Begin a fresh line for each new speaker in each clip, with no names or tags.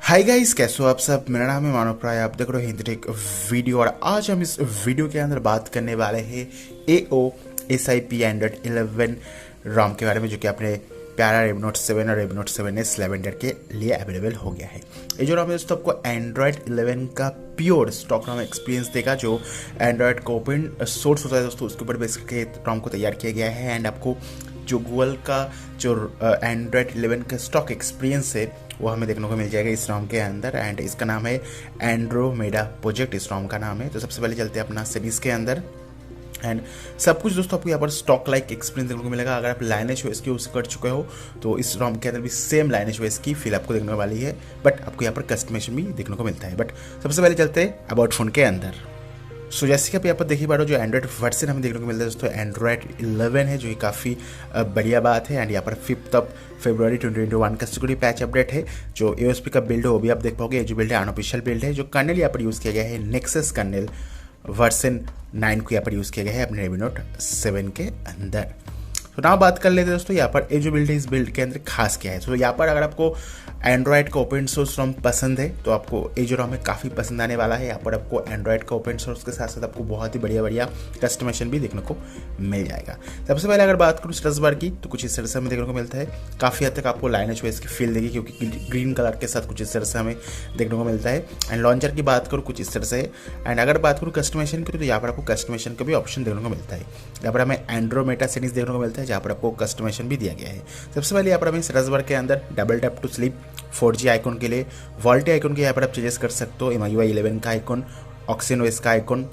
Hi guys, कैसे हो आप सब। मेरा नाम है मानव प्राय, आप देख रहे हो हिंदीटेक वीडियो। और आज हम इस वीडियो के अंदर बात करने वाले हैं AOSAP एंड्रॉइड 11 रॉम के बारे में, जो कि अपने प्यारा Redmi Note 7 और Redmi Note 7S लेवेंडर के लिए अवेलेबल हो गया है। ये जो रॉम है दोस्तों आपको एंड्रॉइड 11 का प्योर स्टॉक रॉम एक्सपीरियंस देगा। जो एंड्रॉइड का ओपन सोर्स होता है दोस्तों, उसके ऊपर बेस करके रॉम को तैयार किया गया है। एंड आपको जो गूगल का जो एंड्रॉइड 11 का स्टॉक एक्सपीरियंस है वो हमें देखने को मिल जाएगा इस रॉम के अंदर। एंड इसका नाम है एंड्रोमेडा प्रोजेक्ट, इस रॉम का नाम है। तो सबसे पहले चलते हैं अपना सीरीज के अंदर। एंड सब कुछ दोस्तों आपको यहाँ पर स्टॉक लाइक एक्सपीरियंस देखने को मिलेगा। अगर आप लाइनेज ओएस की यूज कर चुके हो तो इस रॉम के अंदर भी सेम लाइनेज ओएस की फील आपको देखने वाली है, बट आपको यहाँ पर कस्टमाइजेशन भी देखने को मिलता है। बट सबसे पहले चलते हैं अबाउट फोन के अंदर। सो जैसे कि आप यहाँ पर देखिए बारो, जो एंड्रॉइड वर्जन हमें देखने को मिलता है दोस्तों एंड्रॉइड 11 है, जो कि काफ़ी बढ़िया बात है। एंड यहाँ पर 5 फरवरी 2021 का सिक्योरिटी पैच अपडेट है। जो AOSP का बिल्ड है वो भी आप देख पाओगे। जो बिल्ड है अनऑफिशियल बिल्ड है। जो कर्नेल यहाँ पर यूज़ किया गया है नेक्सस कर्नेल वर्जन 9 को यहाँ पर यूज़ किया गया है अपने Redmi Note 7 के अंदर। तो ना बात कर लेते हैं दोस्तों यहाँ पर ये जो बिल्ड है, इस बिल्ड के अंदर खास क्या है। तो यहाँ पर अगर आपको एंड्रॉइड का ओपन सोर्स रॉम पसंद है तो आपको ये जो रॉम है काफ़ी पसंद आने वाला है। यहाँ पर आपको एंड्रॉइड का ओपन सोर्स के साथ साथ आपको बहुत ही बढ़िया कस्टमाइजेशन भी देखने को मिल जाएगा। सबसे पहले अगर बात करूँ स्टेटस बार की, तो कुछ इस तरह से हमें देखने को मिलता है। काफ़ी हद तक आपको लाइनेज वाइज की फील देगी, क्योंकि ग्रीन कलर के साथ कुछ इस तरह से हमें देखने को मिलता है। एंड लॉन्चर की बात करूँ कुछ इस तरह से है। एंड अगर बात करूँ कस्टमाइजेशन की, तो यहाँ पर आपको कस्टमाइजेशन का भी ऑप्शन देखने को मिलता है। यहाँ पर हमें एंड्रोमेडा सेटिंग्स देखने को मिलता है, जहाँ पर आपको कस्टमाइजेशन भी दिया गया है। सबसे पहले यहाँ पर हमें स्टेटस बार के अंदर double tap to sleep 4G icon के लिए वॉल्टी आइकन के यहाँ पर आप चेंजेस कर सकते हो। MIUI 11 का आइकन, ऑक्सीजन का आइकन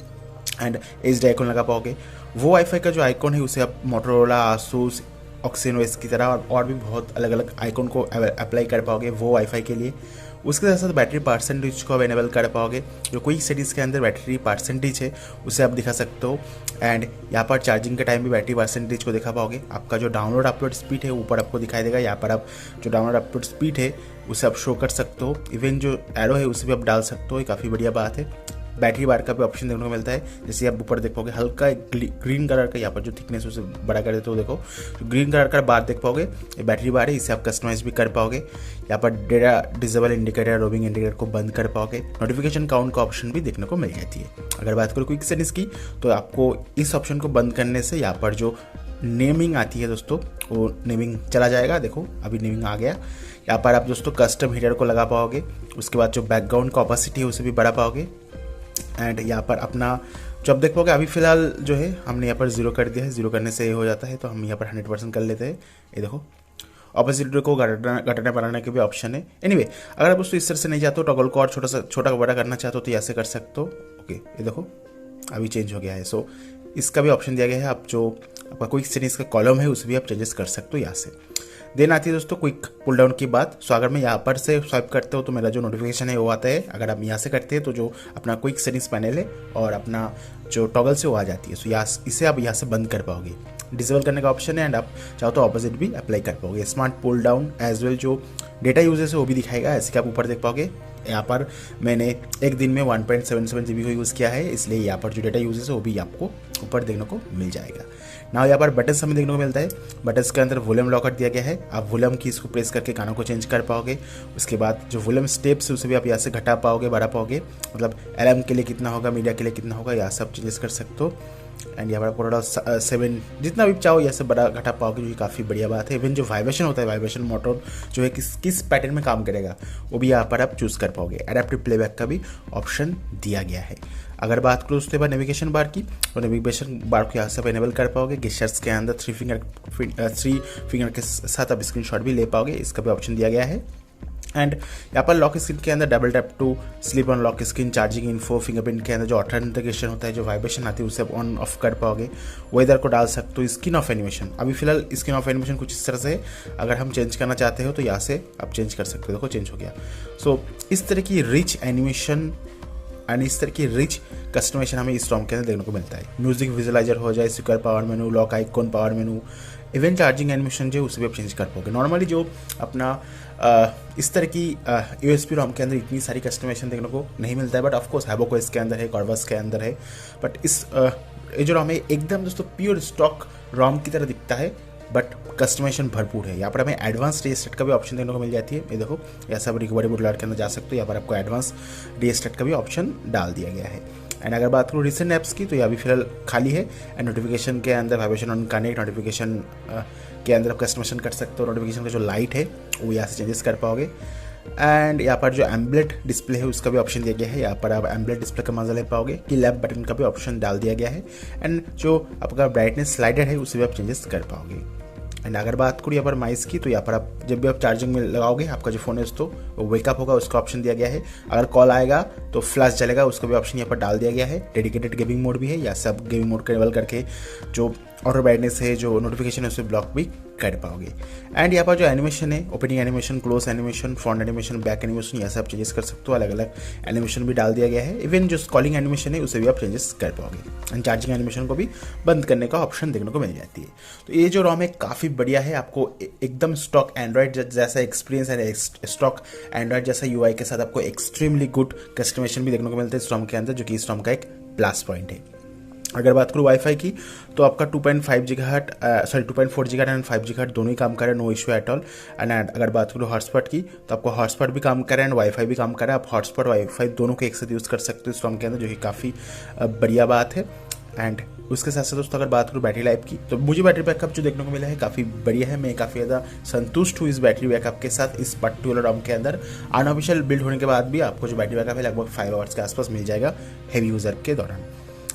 एंड HD आइकन लगा पाओगे। वो वाईफाई का जो आइकन है उसे आप मोटोरोला, आसूस, ऑक्सीजन की तरह और भी बहुत अलग अलग आइकन को अप्लाई कर पाओगे वो वाईफाई के लिए। उसके साथ साथ बैटरी परसेंटेज को अवेलेबल कर पाओगे। जो क्विक सेटिंग्स के अंदर बैटरी परसेंटेज है उसे आप दिखा सकते हो। एंड यहाँ पर चार्जिंग के टाइम भी बैटरी परसेंटेज को दिखा पाओगे। आपका जो डाउनलोड अपलोड स्पीड है ऊपर आपको दिखाई देगा। यहाँ पर आप जो डाउनलोड अपलोड स्पीड है उसे आप शो कर सकते हो। इवन जो एरो है उसे भी आप डाल सकते हो, ये काफ़ी बढ़िया बात है। बैटरी बार का भी ऑप्शन देखने को मिलता है। जैसे आप ऊपर देख पाओगे हल्का ग्रीन कलर का, यहाँ पर जो थिकनेस उसे बड़ा कर देते हो, देखो ग्रीन कलर का बार देख पाओगे, ये बैटरी बार है, इसे आप कस्टमाइज भी कर पाओगे। यहाँ पर data disable indicator, roaming indicator को बंद कर पाओगे। नोटिफिकेशन काउंट का ऑप्शन भी देखने को मिल जाती है। अगर बात करो क्विक सेटिंग्स की, तो आपको इस ऑप्शन को बंद करने से यहाँ पर जो नेमिंग आती है दोस्तों, वो नेमिंग चला जाएगा। देखो अभी नेमिंग आ गया। यहाँ पर आप दोस्तों कस्टम हीटर को लगा पाओगे। उसके बाद जो बैकग्राउंड का ऑपेसिटी है उसे भी बढ़ा पाओगे। एंड यहाँ पर अपना जो आप देख पाओगे अभी फिलहाल जो है हमने यहाँ पर 0 कर दिया है। 0 करने से ये हो जाता है, तो हम यहाँ पर 100% कर लेते हैं। ये देखो ऑपोजिट को घटाने बढ़ाने के भी ऑप्शन है। एनीवे अगर आप दोस्तों इस तरह से नहीं चाहते हो, टॉगल को और छोटा बड़ा करना चाहते हो तो ऐसे कर सकते हो। ओके, ये देखो अभी चेंज हो गया है। सो इसका भी ऑप्शन दिया गया है। आप जो आपका क्विक सेटिंग्स का कॉलम है उसे भी आप चेंजेस कर सकते हो यहाँ से। देन आती है दोस्तों क्विक पुल डाउन की बात। सो अगर मैं यहाँ पर से स्वाइप करते हो तो मेरा जो नोटिफिकेशन है वो आता है। अगर आप यहाँ से करते हैं तो जो अपना क्विक सेटिंग्स पैनल है और अपना जो टॉगल से वो आ जाती है। सो यहाँ इसे आप यहाँ से बंद कर पाओगे। डिसेबल करने का ऑप्शन है। एंड आप चाहो तो ऑपोजिट भी अप्लाई कर पाओगे। Smart pull down as well जो डेटा यूजेस है वो भी दिखाएगा। ऐसे कि आप ऊपर देख पाओगे। यहाँ पर मैंने एक दिन में 1.77 GB को यूज़ किया है, इसलिए यहाँ पर जो डेटा यूजेस है वो भी आपको ऊपर देखने को मिल जाएगा। ना यहाँ पर बटन्स हमें देखने को मिलता है। बटन्स के अंदर वॉल्यूम लॉकर दिया गया है। आप वॉल्यूम की इसको प्रेस करके गानों को चेंज कर पाओगे। उसके बाद जो वॉल्यूम स्टेप्स है उसे भी आप यहाँ से घटा पाओगे, बढ़ा पाओगे। मतलब LM के लिए कितना होगा, मीडिया के लिए कितना होगा, यहाँ सब चेंजेस कर सकते हो। एंड यहाँ पर पूरा 7 जितना भी चाहो यहाँ से बड़ा घटा पाओगे, जो कि काफ़ी बढ़िया बात है। इवन जो वाइब्रेशन होता है, वाइब्रेशन मोटर जो है किस पैटर्न में काम करेगा वो भी यहाँ पर आप चूज़ कर पाओगे। एडेप्टिव प्लेबैक का भी ऑप्शन दिया गया है। अगर बात करूँ उसके बाद नेविगेशन बार की, तो नेविगेशन बार को यहाँ से आप इनेबल कर पाओगे। गेस्चर्स के अंदर 3 फिंगर के साथ आप स्क्रीनशॉट भी ले पाओगे, इसका भी ऑप्शन दिया गया है। एंड यहाँ पर लॉक स्क्रीन के अंदर double tap to sleep on lock screen, charging info, fingerprint के अंदर जो ऑथेंटिकेशन होता है, जो वाइब्रेशन आती है उसे आप ऑन ऑफ कर पाओगे। वेदर को डाल सकते हो। स्किन ऑफ एनिमेशन, अभी फिलहाल स्किन ऑफ एनिमेशन कुछ इस तरह से है। अगर हम चेंज करना चाहते हो तो यहाँ से आप चेंज कर सकते हो। देखो चेंज हो गया। सो इस तरह की रिच एनिमेशन एंड इस तरह की रिच कस्टमाइजेशन हमें इस रॉम के अंदर देखने को मिलता है। म्यूजिक विजुअलाइजर हो जाए, स्पीकर पावर मेनू, लॉक आइकॉन पावर मेनू, इवन चार्जिंग एनिमेशन जो उसे भी आप चेंज कर पाओगे। नॉर्मली जो अपना इस तरह की USB रॉम के अंदर इतनी सारी कस्टमाइजेशन देखने को नहीं मिलता है। बट ऑफकोर्स WaveOS के अंदर है, कॉर्वस के अंदर है। बट इस ये जो रॉम है एकदम दोस्तों प्योर स्टॉक रॉम की तरह दिखता है। बट कस्टमाइजेशन भरपूर है। यहाँ पर हमें एडवांस रीस्टार्ट का भी ऑप्शन देखने को मिल जाती है। ये देखो, यहाँ से आप रिकवरी मोड के अंदर जा सकते हो। यहाँ पर आपको एडवांस रीस्टार्ट का भी ऑप्शन डाल दिया गया है। एंड अगर बात करूँ रिसेंट ऐप्स की, तो यह अभी फिलहाल खाली है। एंड नोटिफिकेशन के अंदर वाइब्रेशन ऑन कनेक्ट नोटिफिकेशन के अंदर आप कस्टमाइजेशन कर सकते हो। नोटिफिकेशन का जो लाइट है वो यहाँ से चेंजेस कर पाओगे। एंड यहाँ पर जो एम्बलेट डिस्प्ले है उसका भी ऑप्शन दिया गया है। यहाँ पर आप एम्बलेट डिस्प्ले का मजा ले पाओगे। कि लैप बटन का भी ऑप्शन डाल दिया गया है। एंड जो आपका ब्राइटनेस स्लाइडर है उसे भी आप चेंजेस कर पाओगे। एंड अगर बात करूँ यहाँ पर माइस की, तो यहाँ पर आप जब भी आप चार्जिंग में लगाओगे आपका जो फ़ोन है तो वो वेकअप होगा, उसका ऑप्शन दिया गया है। अगर कॉल आएगा तो फ्लैश जलेगा, उसका भी ऑप्शन यहाँ पर डाल दिया गया है। डेडिकेटेड गेमिंग मोड भी है, या सब गेमिंग मोड केवल करके जो ऑटो ब्राइटनेस है, जो नोटिफिकेशन है उसे ब्लॉक भी कर पाओगे। एंड यहाँ पर जो एनिमेशन है, opening animation, close animation, front animation, back animation, यहाँ से आप चेंजेस कर सकते हो। अलग अलग एनिमेशन भी डाल दिया गया है। इवन जो स्क्रॉलिंग एनिमेशन है उसे भी आप चेंजेस कर पाओगे। एंड चार्जिंग एनिमेशन को भी बंद करने का ऑप्शन देखने को मिल जाती है। तो ये जो रोम है काफ़ी बढ़िया है। आपको एकदम स्टॉक एंड्रॉइड जैसा एक्सपीरियंस है, स्टॉक एंड्रॉइड जैसा यूआई के साथ आपको एक्सट्रीमली गुड कस्टमाइजेशन भी देखने को मिलता है इस रोम के अंदर, जो कि इस रोम का एक प्लस पॉइंट है। अगर बात करूँ वाईफाई की, तो आपका 2.4 गीगाहर्ट्ज एंड 5 गीगाहर्ट्ज दोनों ही काम कर रहे हैं, no issue at all. And अगर बात करूँ हॉटस्पॉट की, तो आपको हॉटस्पॉट भी काम कर रहा है एंड वाईफाई भी काम कर रहा है। आप हॉटस्पॉट वाईफाई दोनों को एक साथ यूज़ कर सकते हो इस रोम के अंदर, जो कि काफ़ी बढ़िया बात है। एंड उसके साथ साथ दोस्तों अगर बात करूँ बैटरी लाइफ की, तो मुझे बैटरी बैकअप जो देखने को मिला है काफ़ी बढ़िया है। मैं काफ़ी ज़्यादा संतुष्ट हूँ इस बैटरी बैकअप के साथ। इस पर्टिकुलर रोम के अंदर अनऑफिशियल बिल्ड होने के बाद भी आपको जो बैटरी बैकअप है लगभग 5 आवर्स के आसपास मिल जाएगा हेवी यूज़र के दौरान।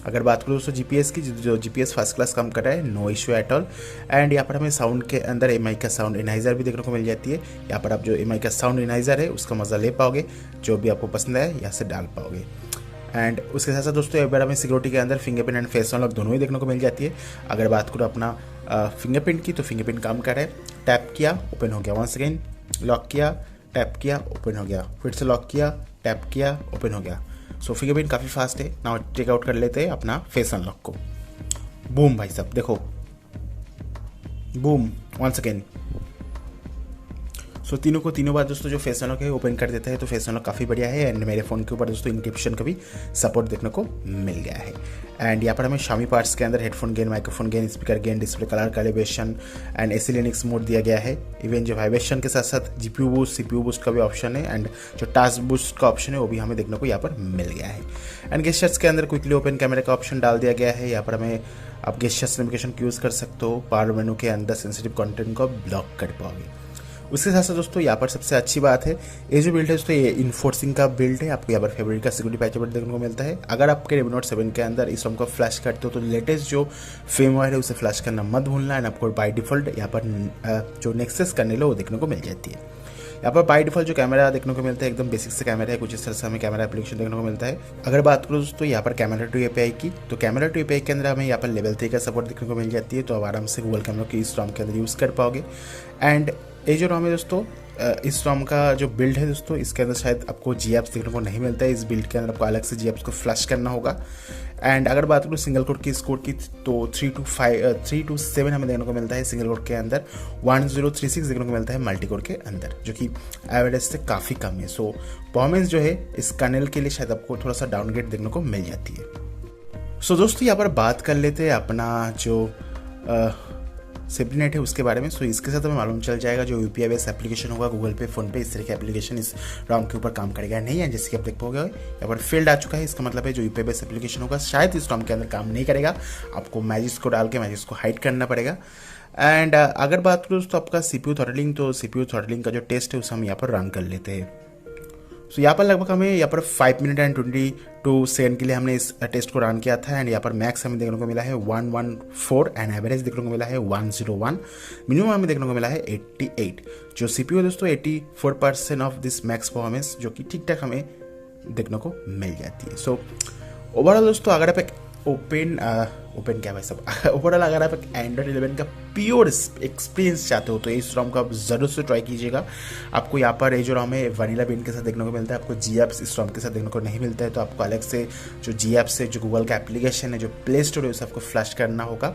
अगर बात करूँ दोस्तों जीपीएस की, जो जीपीएस फर्स्ट क्लास काम कर रहा है, no issue at all. And यहाँ पर हमें साउंड के अंदर एमआई का साउंड इनाइजर भी देखने को मिल जाती है। यहाँ पर आप जो एमआई का साउंड इनाइजर है उसका मज़ा ले पाओगे, जो भी आपको पसंद है यहाँ से डाल पाओगे। एंड उसके साथ साथ दोस्तों एक बार हमें सिक्योरिटी के अंदर फिंगरप्रिंट एंड फेस अनलॉक दोनों ही देखने को मिल जाती है। अगर बात करूँ अपना फिंगरप्रिंट की, तो फिंगरप्रिंट काम कर रहा है। टैप किया ओपन हो गया, वंस अगेन लॉक किया, टैप किया ओपन हो गया, फिर से लॉक किया, टैप किया ओपन हो गया। सो फिंगरप्रिंट काफ़ी फास्ट है। नाउ टेक आउट कर लेते हैं अपना फेस अनलॉक को। बूम भाई साहब देखो, बूम वंस अगेन। सो तीनों बार दोस्तों जो फेस अनलॉक है ओपन कर देता है, तो फेस अनलॉक काफ़ी बढ़िया है। एंड मेरे फ़ोन के ऊपर दोस्तों इंक्रिप्शन का भी सपोर्ट देखने को मिल गया है। एंड यहाँ पर हमें शामी पार्ट्स के अंदर headphone gain, microphone gain, speaker gain, display colour calibration and AC Linux mode दिया गया है। इवन जो वाइब्रेशन के साथ साथ जीपीयू बूस्ट, सीपीयू बूस्ट का भी ऑप्शन है। एंड जो टास्क बूस्ट का ऑप्शन है वो भी हमें देखने को यहाँ पर मिल गया है। एंड गेस्चर्स के अंदर क्विकली ओपन कैमरा का ऑप्शन डाल दिया गया है। यहाँ पर हमें आप गेस्चर्स नोटिफिकेशन यूज़ कर सकते हो। पावर मेनू के अंदर सेंसिटिव कंटेंट को ब्लॉक कर पाओगे। उसके साथ साथ दोस्तों यहाँ पर सबसे अच्छी बात है, ये जो बिल्ड है दोस्तों ये इन्फोर्सिंग का बिल्ड है। आपको यहाँ पर फेब्रुअरी का सिक्योरिटी पैच देखने को मिलता है। अगर आपके Redmi Note 7 के अंदर इस रोम को फ्लैश करते हो तो लेटेस्ट जो फर्मवेयर है उसे फ्लैश करना मत भूलना। एंड आपको बाय डिफ़ॉल्ट यहाँ पर जो नेक्सेस करने लो वो देखने को मिल जाती है। यहाँ पर बाय डिफ़ॉल्ट जो कैमरा देखने को मिलता है एकदम बेसिक से कैमरा है, कुछ इस तरह से हमें कैमरा एप्लीकेशन देखने को मिलता है। अगर बात करूँ दोस्तों यहाँ पर कैमरा टू एपीआई की, तो कैमरा टू एपीआई के अंदर हमें यहाँ पर लेवल 3 का सपोर्ट देखने को मिल जाती है। तो आप आराम से गूगल कैमरा की इस रोम के अंदर यूज़ कर पाओगे। एंड ये जो रोम है दोस्तों, इस रोम का जो बिल्ड है दोस्तों, इसके अंदर शायद आपको जी एप्स देखने को नहीं मिलता है। इस बिल्ड के अंदर आपको अलग से जी एप्स को फ्लैश करना होगा। एंड अगर बात करूँ सिंगल कोड की, इस कोड की, तो 3 to 7 हमें देखने को मिलता है सिंगल कोड के अंदर। 1036 देखने को मिलता है मल्टी कोड के अंदर, जो कि एवरेज से काफ़ी कम है। सो परफॉर्मेंस जो है इस कर्नेल के लिए शायद आपको थोड़ा सा डाउनग्रेड देखने को मिल जाती है। सो दोस्तों यहाँ पर बात कर लेते हैं अपना जो सेफ्टी नेट है उसके बारे में। सो इसके साथ हमें मालूम चल जाएगा जो यूपीआई बेस्ड एप्लीकेशन होगा गूगल पे, फोन पे, इस तरह के एप्लीकेशन इस रोम के ऊपर काम करेगा नहीं है। जैसे कि आप देख पाओगे यहाँ पर फील्ड आ चुका है। इसका मतलब है जो यूपीआई बेस्ड एप्लीकेशन होगा शायद इस रोम के अंदर काम नहीं करेगा। आपको मैजिक्स को डाल के मैजिक्स को हाइड करना पड़ेगा। एंड अगर बात करूँ तो आपका सीपीयू थ्रॉटलिंग, तो सीपीयू थ्रॉटलिंग का जो टेस्ट है उसे हम यहाँ पर रन कर लेते हैं। सो यहाँ पर लगभग हमें यहाँ पर 5 मिनट एंड 22 सेकंड के लिए हमने इस टेस्ट को रन किया था। एंड यहाँ पर मैक्स हमें देखने को मिला है 114 एंड एवरेज देखने को मिला है 101, मिनिमम हमें देखने को मिला है 88। जो सीपीयू है दोस्तों 84% ऑफ दिस मैक्स परफॉर्मेंस, जो कि ठीक ठाक हमें देखने को मिल जाती है। सो ओवरऑल दोस्तों अगर आप एक ओपन क्या भाई सब ओवरऑल अगर आप एंड्रॉइड 11 का प्योर एक्सपीरियंस चाहते हो तो इस रोम को आप ज़रूर से ट्राई कीजिएगा। आपको यहाँ पर ये जो रोम है वनीला बिन के साथ देखने को मिलता है। आपको जी एप्स इस रोम के साथ देखने को नहीं मिलता है। तो आपको अलग से जो जी एप्स है, जो गूगल का एप्लीकेशन है, जो प्ले स्टोर है, उसे आपको फ्लैश करना होगा।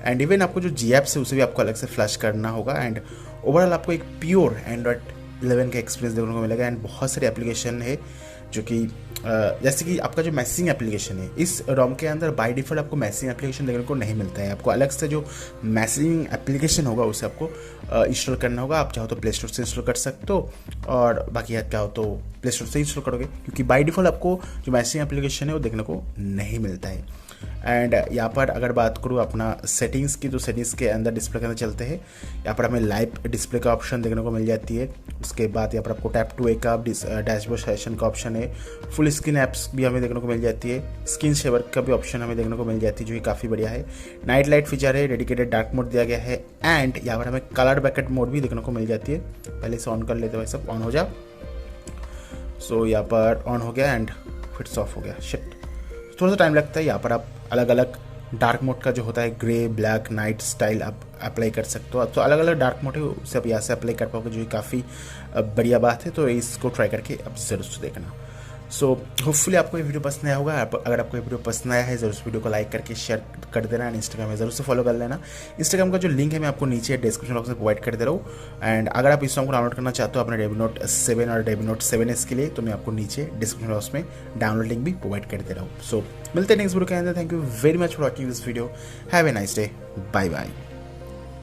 एंड इवन आपको जो जी एप्स है उसे भी आपको अलग से फ्लैश करना होगा। एंड ओवरऑल आपको एक प्योर एंड्रॉइड 11 का एक्सपीरियंस देखने को मिलेगा। एंड बहुत सारे एप्लीकेशन है जो कि जैसे कि आपका जो मैसेजिंग एप्लीकेशन है, इस रोम के अंदर बाय डिफ़ॉल्ट आपको मैसेजिंग एप्लीकेशन देखने को नहीं मिलता है। आपको अलग से जो मैसेजिंग एप्लीकेशन होगा उसे आपको इंस्टॉल करना होगा। आप चाहो तो प्ले स्टोर से इंस्टॉल कर सकते हो, और बाकी याद क्या हो तो प्ले स्टोर से इंस्टॉल करोगे, क्योंकि बाय डिफ़ॉल्ट आपको जो मैसेजिंग एप्लीकेशन है वो देखने को नहीं मिलता है। एंड यहाँ पर अगर बात करूँ अपना सेटिंग्स की, तो सेटिंग्स के अंदर डिस्प्ले के अंदर चलते हैं। यहाँ पर हमें लाइव डिस्प्ले का ऑप्शन देखने को मिल जाती है। उसके बाद यहाँ पर आपको टैप टू ए का डैशबोर्ड सेशन का ऑप्शन है। फुल स्क्रीन ऐप्स भी हमें देखने को मिल जाती है। स्क्रीन शेवर का भी ऑप्शन हमें देखने को मिल जाती है, जो कि काफ़ी बढ़िया है। नाइट लाइट फीचर है, डेडिकेटेड डार्क मोड दिया गया है। एंड यहाँ पर हमें कलर बैकेट मोड भी देखने को मिल जाती है। पहले से ऑन कर लेते हैं, सब ऑन हो जाओ। सो यहाँ पर ऑन हो गया एंड फिर से ऑफ हो गया। शिट, थोड़ा सा टाइम लगता है। यहाँ पर आप अलग अलग डार्क मोड का जो होता है ग्रे, ब्लैक, नाइट स्टाइल आप अप्लाई कर सकते हो। तो अलग अलग डार्क मोड है, उसे आप यहाँ से अप्लाई कर पाओगे, जो काफ़ी बढ़िया बात है। तो इसको ट्राई करके आप जरूर देखना। सो होपफुली आपको ये वीडियो पसंद आया होगा। अगर आपको ये वीडियो पसंद आया है ज़रूर इस वीडियो को लाइक करके शेयर कर देना। एंड इंस्टाग्राम में ज़रूर से फॉलो कर लेना। इंस्टाग्राम का जो लिंक है मैं आपको नीचे डिस्क्रिप्शन बॉक्स में प्रोवाइड कर दे रहा हूँ। एंड अगर आप इस सॉन्ग को डाउनलोड करना चाहते हो अपने Redmi Note 7 और Redmi Note 7S के लिए, तो मैं आपको नीचे डिस्क्रिप्शन बॉक्स में डाउनलोड लिंक भी प्रोवाइड कर दे रहा हूँ। सो मिलते हैं नेक्स्ट वीडियो के अंदर। Thank you very much for watching this video. Have a nice day. Bye bye.